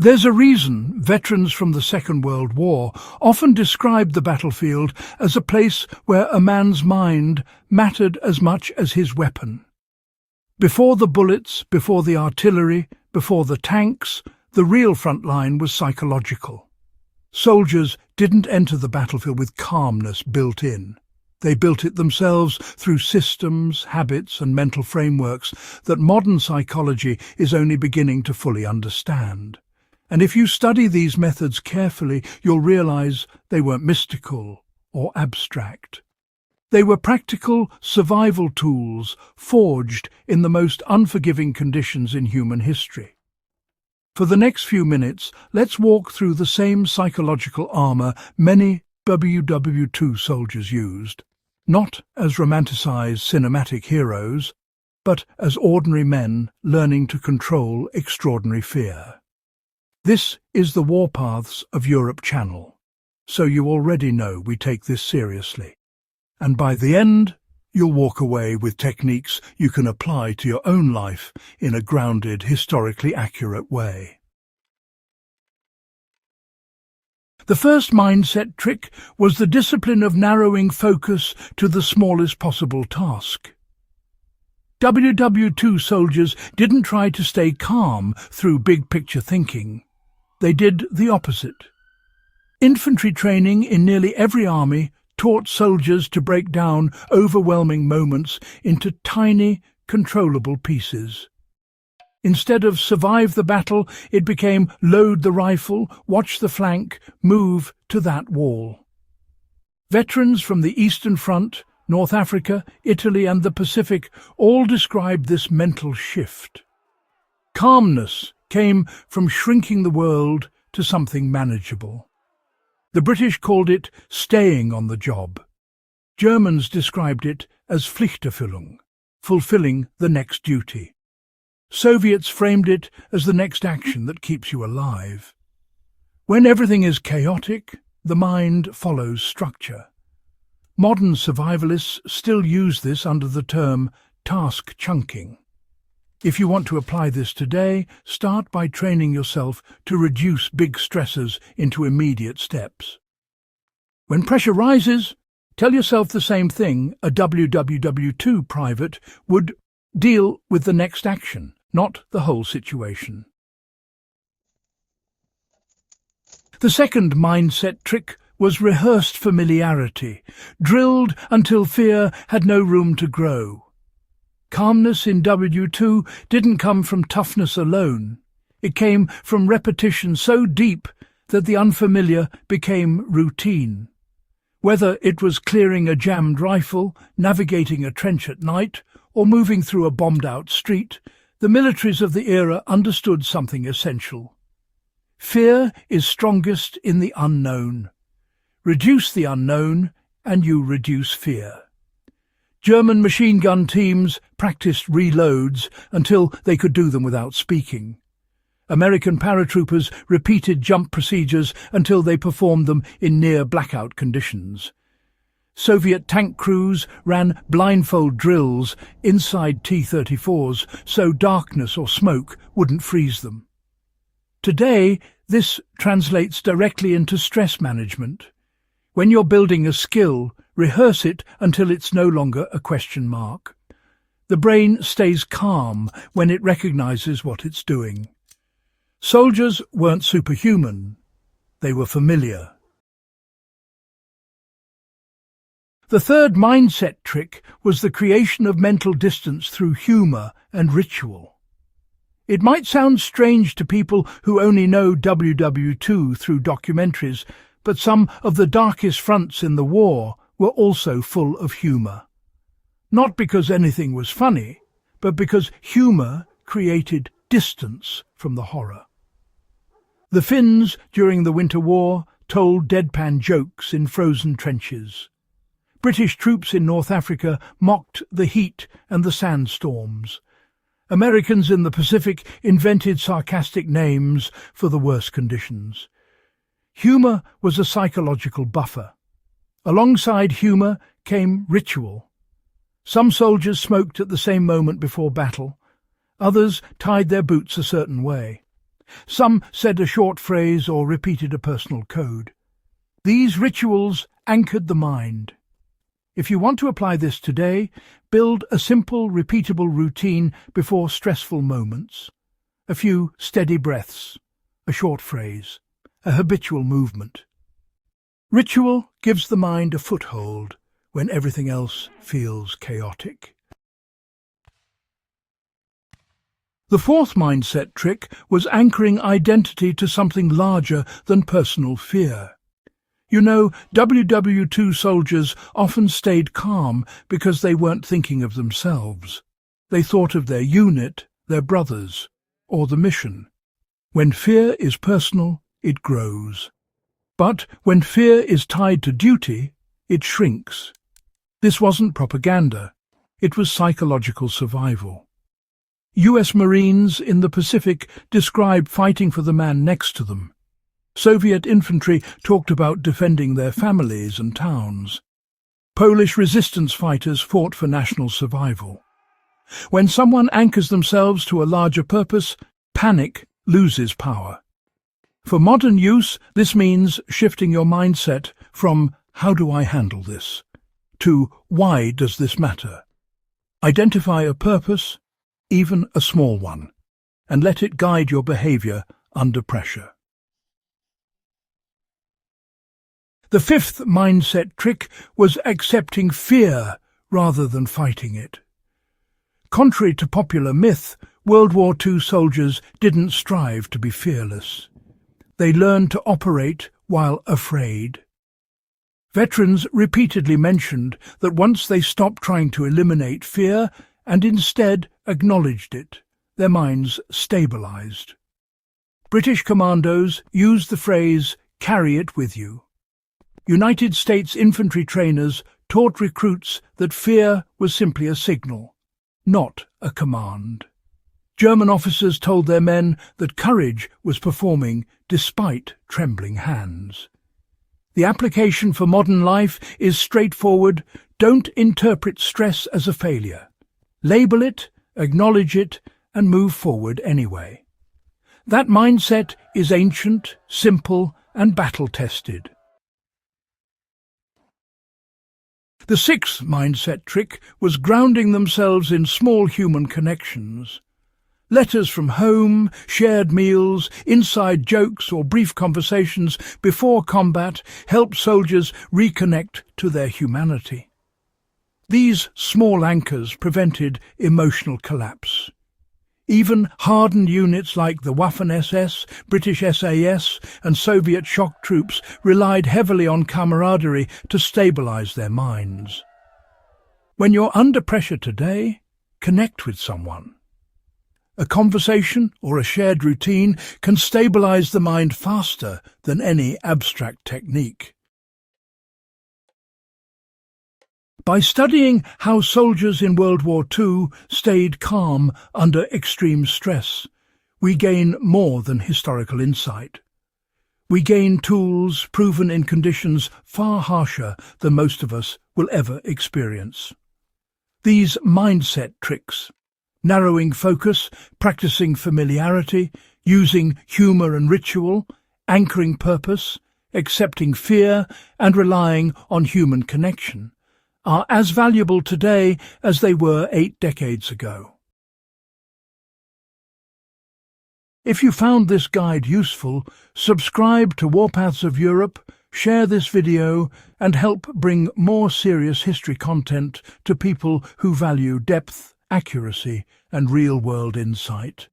There's a reason veterans from the Second World War often described the battlefield as a place where a man's mind mattered as much as his weapon. Before the bullets, before the artillery, before the tanks, the real front line was psychological. Soldiers didn't enter the battlefield with calmness built in. They built it themselves through systems, habits and mental frameworks that modern psychology is only beginning to fully understand. And if you study these methods carefully, you'll realize they weren't mystical or abstract. They were practical survival tools forged in the most unforgiving conditions in human history. For the next few minutes, let's walk through the same psychological armor many WW2 soldiers used, not as romanticized cinematic heroes, but as ordinary men learning to control extraordinary fear. This is the Warpaths of Europe channel, so you already know we take this seriously. And by the end, you'll walk away with techniques you can apply to your own life in a grounded, historically accurate way. The first mindset trick was the discipline of narrowing focus to the smallest possible task. WW2 soldiers didn't try to stay calm through big-picture thinking. They did the opposite. Infantry training in nearly every army taught soldiers to break down overwhelming moments into tiny, controllable pieces. Instead of survive the battle, it became load the rifle, watch the flank, move to that wall. Veterans from the Eastern Front, North Africa, Italy and the Pacific all described this mental shift. Calmness came from shrinking the world to something manageable. The British called it staying on the job. Germans described it as Pflichterfüllung, fulfilling the next duty. Soviets framed it as the next action that keeps you alive. When everything is chaotic, the mind follows structure. Modern survivalists still use this under the term task chunking. If you want to apply this today, start by training yourself to reduce big stressors into immediate steps. When pressure rises, tell yourself the same thing a WW2 private would: deal with the next action, not the whole situation. The second mindset trick was rehearsed familiarity, drilled until fear had no room to grow. Calmness in W2 didn't come from toughness alone. It came from repetition so deep that the unfamiliar became routine. Whether it was clearing a jammed rifle, navigating a trench at night, or moving through a bombed-out street, the militaries of the era understood something essential. Fear is strongest in the unknown. Reduce the unknown, and you reduce fear. German machine gun teams practiced reloads until they could do them without speaking. American paratroopers repeated jump procedures until they performed them in near blackout conditions. Soviet tank crews ran blindfold drills inside T-34s so darkness or smoke wouldn't freeze them. Today, this translates directly into stress management. When you're building a skill, rehearse it until it's no longer a question mark. The brain stays calm when it recognizes what it's doing. Soldiers weren't superhuman. They were familiar. The third mindset trick was the creation of mental distance through humor and ritual. It might sound strange to people who only know WW2 through documentaries, but some of the darkest fronts in the war were also full of humor. Not because anything was funny, but because humor created distance from the horror. The Finns, during the Winter War, told deadpan jokes in frozen trenches. British troops in North Africa mocked the heat and the sandstorms. Americans in the Pacific invented sarcastic names for the worst conditions. Humor was a psychological buffer. Alongside humor came ritual. Some soldiers smoked at the same moment before battle. Others tied their boots a certain way. Some said a short phrase or repeated a personal code. These rituals anchored the mind. If you want to apply this today, build a simple, repeatable routine before stressful moments. A few steady breaths, a short phrase, a habitual movement. Ritual gives the mind a foothold when everything else feels chaotic. The fourth mindset trick was anchoring identity to something larger than personal fear. You know, WW2 soldiers often stayed calm because they weren't thinking of themselves. They thought of their unit, their brothers, or the mission. When fear is personal, it grows. But when fear is tied to duty, it shrinks. This wasn't propaganda. It was psychological survival. US Marines in the Pacific described fighting for the man next to them. Soviet infantry talked about defending their families and towns. Polish resistance fighters fought for national survival. When someone anchors themselves to a larger purpose, panic loses power. For modern use, this means shifting your mindset from "how do I handle this?" to "why does this matter?" Identify a purpose, even a small one, and let it guide your behavior under pressure. The fifth mindset trick was accepting fear rather than fighting it. Contrary to popular myth, World War II soldiers didn't strive to be fearless. They learned to operate while afraid. Veterans repeatedly mentioned that once they stopped trying to eliminate fear and instead acknowledged it, their minds stabilized. British commandos used the phrase, "carry it with you." United States infantry trainers taught recruits that fear was simply a signal, not a command. German officers told their men that courage was performing despite trembling hands. The application for modern life is straightforward. Don't interpret stress as a failure. Label it, acknowledge it, and move forward anyway. That mindset is ancient, simple, and battle-tested. The sixth mindset trick was grounding themselves in small human connections. Letters from home, shared meals, inside jokes or brief conversations before combat help soldiers reconnect to their humanity. These small anchors prevented emotional collapse. Even hardened units like the Waffen-SS, British SAS and Soviet shock troops relied heavily on camaraderie to stabilize their minds. When you're under pressure today, connect with someone. A conversation or a shared routine can stabilize the mind faster than any abstract technique. By studying how soldiers in World War II stayed calm under extreme stress, we gain more than historical insight. We gain tools proven in conditions far harsher than most of us will ever experience. These mindset tricks, narrowing focus, practicing familiarity, using humour and ritual, anchoring purpose, accepting fear, and relying on human connection, are as valuable today as they were 8 decades ago. If you found this guide useful, subscribe to Warpaths of Europe, share this video, and help bring more serious history content to people who value depth, accuracy, and real-world insight.